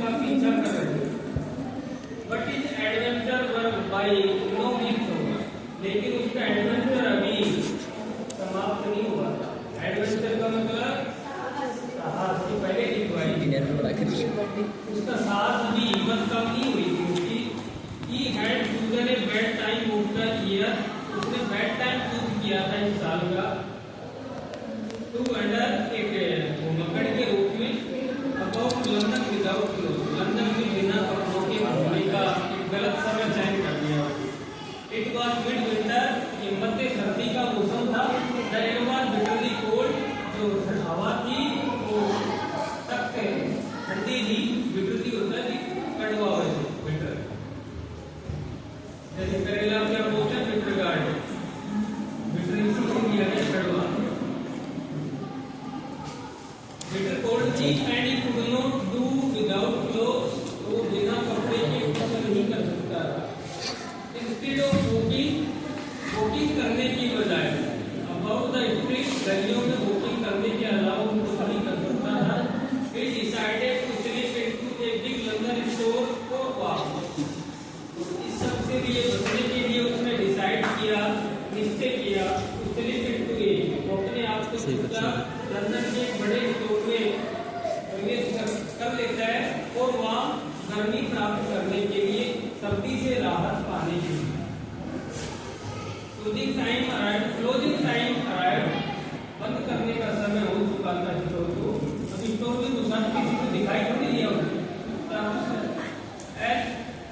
का पीछा कर रहे थे, but his adventure by no means होगा, लेकिन उसका एडवेंचर अभी समाप्त नहीं हुआ था। एडवेंचर का मतलब साहस की पहले लिखवाई, उसका साहस अभी हिम्मत कम नहीं हुई थी उसकी। He had chosen a bad time of the year, उसने बैड टाइम चूज किया था इस साल का, टू अंडर एक मकड़ के रूप में about London without cloth, London में बिना कपड़ों के घूमने का एक गलत समय चयन कर दिया। इट वॉज मिड विंटर, ये मध्य सर्दी का मौसम था। The air was bitterly cold, जो हवा थी वो सख्त ठंडी थी। बिटरली होता है कड़वा हुआ बिटर, जैसे करेला क्या बोलते हैं बिटर गार्ड, बिटर इसी से किया गया कड़वा। बिटर कोल्ड थी and he could not do without clothes, वो बिना कपड़े के कुछ नहीं कर सकता था। इंस्टेड ऑफ वॉकिंग करने की बजाय अबाउट द स्ट्रीट, गलियों में वॉकिंग करने के अलावा उनको नहीं कर सकता था। he decided to slip into a big London store for walk, इस सब से लिए बचने के लिए उसने डिसाइड किया, निश्चय किया, स्लिप इनटू ए, अपने आप को लंदन के बड़े स्टोर में प्रवेश कर लेता है और वहाँ गर्मी प्राप्त करने के लिए, सर्दी से राहत पाने के लिए। क्लोजिंग टाइम अराइव्ड, बंद करने का समय हो चुका था स्टोर को। अभी स्टोर में तो सब किसी को दिखाई तो नहीं दिया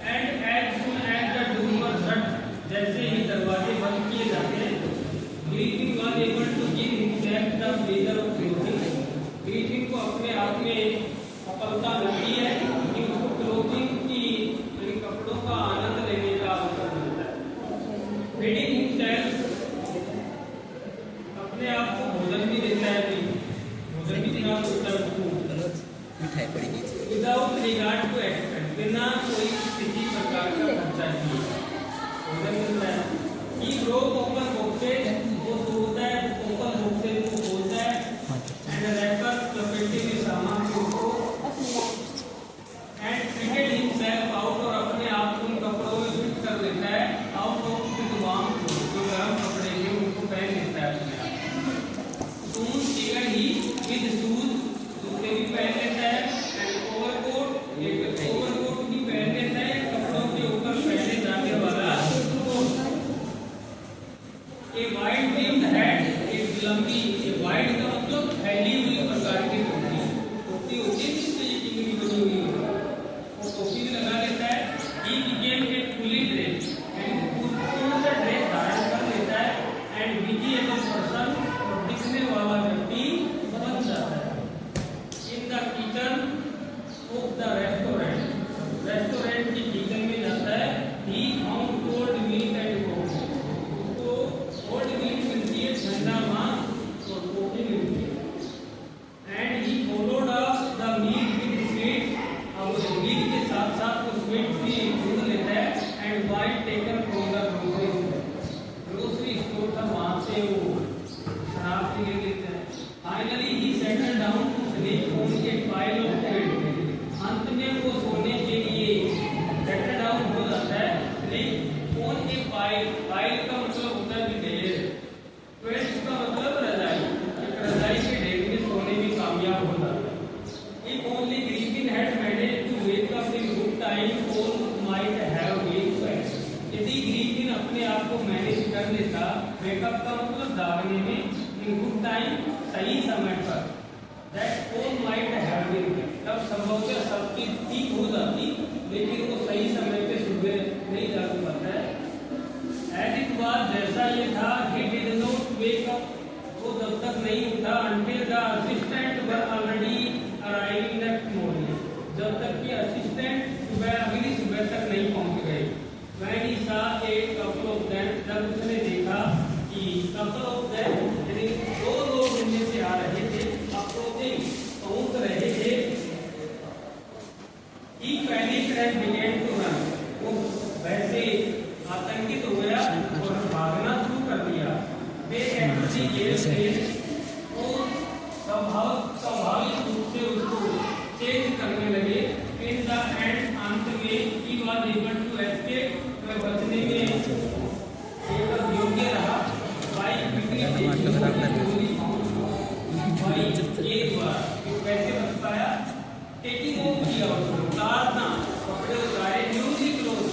and as soon as the door were shut, जैसे ही दरवाजे बंद किए जाते हैं, greeting was able to give himself the pleasure of clothing, greeting को अपने आप में सफलता मिलती है कि उसको क्लोथिंग की यानी कपड़ों का आनंद लेने का अवसर मिलता है। फीडिंग हिमसेल्फ, अपने आप को भोजन भी देता है, भोजन भी देना होता है उसको मिठाई पड़ेगी विदाउट रिगार्ड टू एक्सपेंस, बिना कोई किसी प्रकार का खर्चा किए भोजन मिलता है। ही ब्रोक ओपन बॉक्सेस, वो खोलता है ओपन बॉक्सेस को खोलता है एंड रैपर लपेटे में सामान को एंड फिटेड हिमसेल्फ आउट, और अपने आप को उन कपड़ों में फिट कर लेता है out of the warm cloth, जो गर्म कपड़े हैं उनको पहन लेता है अपने आप। सून चिकन ही विद शूज, जूते भी पहन लेता है एंड ओवरकोट, एक ओवरकोट भी पहन लेता है, कपड़ों के ऊपर पहने जाने वाला coat. A wide brimmed hat, एक लंबी, ये वाइड का मतलब फैली हुई प्रकार की टोपी, टोपी होती है जिससे ये टिंगरी बनी हुई होती है, वो टोपी भी लगा लेता है। He became a fully dress, यानी पूर्ण ड्रेस धारण कर लेता है एंड विजिएबल पर्सन, और दिखने वाला व्यक्ति बन जाता है। In the kitchen of the restaurant, restaurant की किचन में जाता है। He found cold meat and coffee, तो कोल्ड मीट मिलती है, ठंडा मांस और कॉफी मिलती है। And he followed up the meat with sweet, अब मीट के साथ साथ वो स्वीट भी ढूंढ लेता है and wine taken from the grocery store था, वहां से वो शराब भी ले लेते हैं। Finally he settle down to sleep on a pile of bed, अंत में वो सोने के लिए सेटल डाउन हो जाता है, sleep on a pile, pile का मतलब होता है ढेर, बेड का मतलब रजाई, एक रजाई के ढेर में सोने में कामयाब हो जाता है। If only Griffin had managed to wake up in good time, all might have been well. यदि ग्रीफिन अपने आप को मैनेज कर लेता, वेकअप का मतलब जागने में, इन गुड टाइम सही समय पर, that all might have been well, तब संभवतः सब चीज ठीक हो जाती, लेकिन वो सही समय पे सुबह नहीं जाग पाता है। As it was, जैसा ये था, he did not wake up, वो जब तक नहीं उठा, until the assistant were already arriving next morning, जब तक कि असिस्टेंट अगली सुबह तक नहीं पहुंच गए। When he saw a couple of them, जब उसने देखा कि couple of them यानी दो लोग इनमें से आ रहे थे, approaching पहुंच रहे थे, he panicked and began to run, वो वैसे आतंकित हो गया और भागना शुरू कर दिया। They actually gave space, वो स्वाभाविक रूप से उसको चेंज करने लगे। इन द बचने में एकदम योग्य रहा। बाइक बिक्री एक बार कैसे बच पाया, टेकिंग ऑफ किया, उतारना, कपड़े उतारे, न्यूली क्लोज,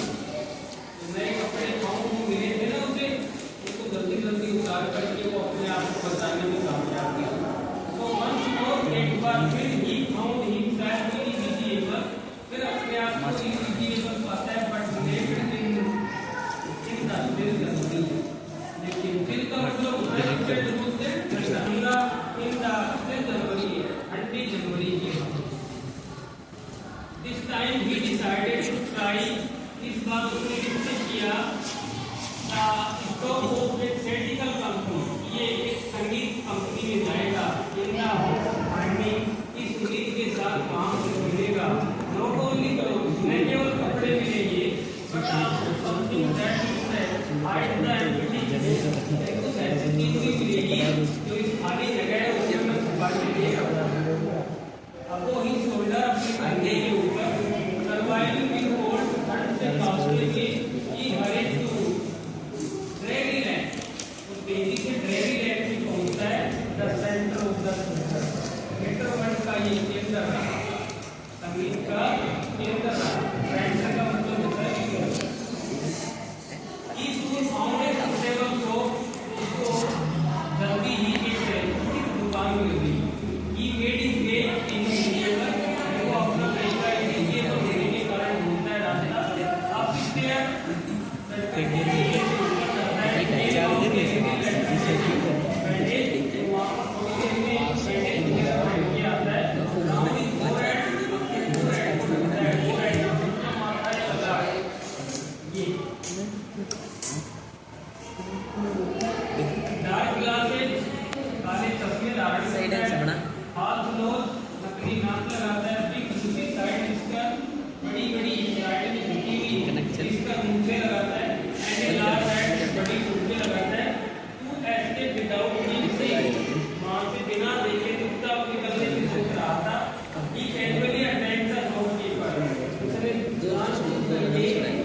नए कपड़े खाऊं मिले थे ना उसे, उसको जल्दी जल्दी उतार करके वो अपने आप को बचाने में कामयाब हुआ। तो वंस मोर, एक बार फिर ही फाउंड हिमसेल्फ इनविजिबल, फिर अपने आप को इनविजिबल पाता है, बट लेफ्ट इन द दिल जल्दी, लेकिन दिल का मतलब होता है कि बोलते हैं ठंडा, इन द दिल जनवरी, ठंडी जनवरी की बात। This time he decided to try, इस बार उसने निश्चय किया stock of A theatrical company, ये एक संगीत कंपनी में जाएगा, इस संगीत के साथ काम मिलेगा, नॉट ओनली क्लोथ, न केवल कपड़े मिलेंगे, बट आपको something that is hide the empty, कुछ ऐसी चीज भी मिलेगी जो इस खाली जगह है उसमें मैं छुपा के देगा। अब वो ही शोल्डर अपने कंधे के ऊपर सर्वाइविंग इन कोल्ड ठंड से कांपते हुए ही हरे टू ड्रेगी लैंड, तो तेजी से ड्रेगी लैंड में पहुंचता है, द सेंटर ऑफ द मेट्रोवर्ल्ड का ये केंद्र रहा, संगीत का केंद्र रहा, सेंटर का मतलब होता है केंद्र। इस पूरी फाउंड ए सुटेबल शॉप, इसको जल्दी ही एक दुकान मिल गई। He made his way in the neighbor, वो अपना तरीका लीजिए तो देने के कारण ढूंढता है रास्ता। अब इसके डार्क ग्लासेस, काले चश्मे धारण करता है, हाथ नोज नकली नाक लगाता है, अपनी दूसरी साइड इसका बड़ी बड़ी साइड में झुकी हुई इसका मूंछें लगाता है, एंड ए लार्ज साइड बड़ी मूंछें लगाता है, टू एस्केप विदाउट नीड, वहां से बिना देखे चुपचाप निकलने की सोच रहा था। ही कैजुअली अटैक द शॉपकीपर, उसने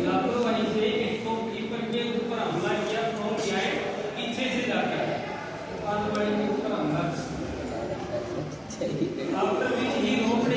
लापरवाही से एक शॉपकीपर के ऊपर हमला किया, फ्रॉम बिहाइंड, पीछे से जाकर दुकान वाले के ऊपर हमला। After which he robbed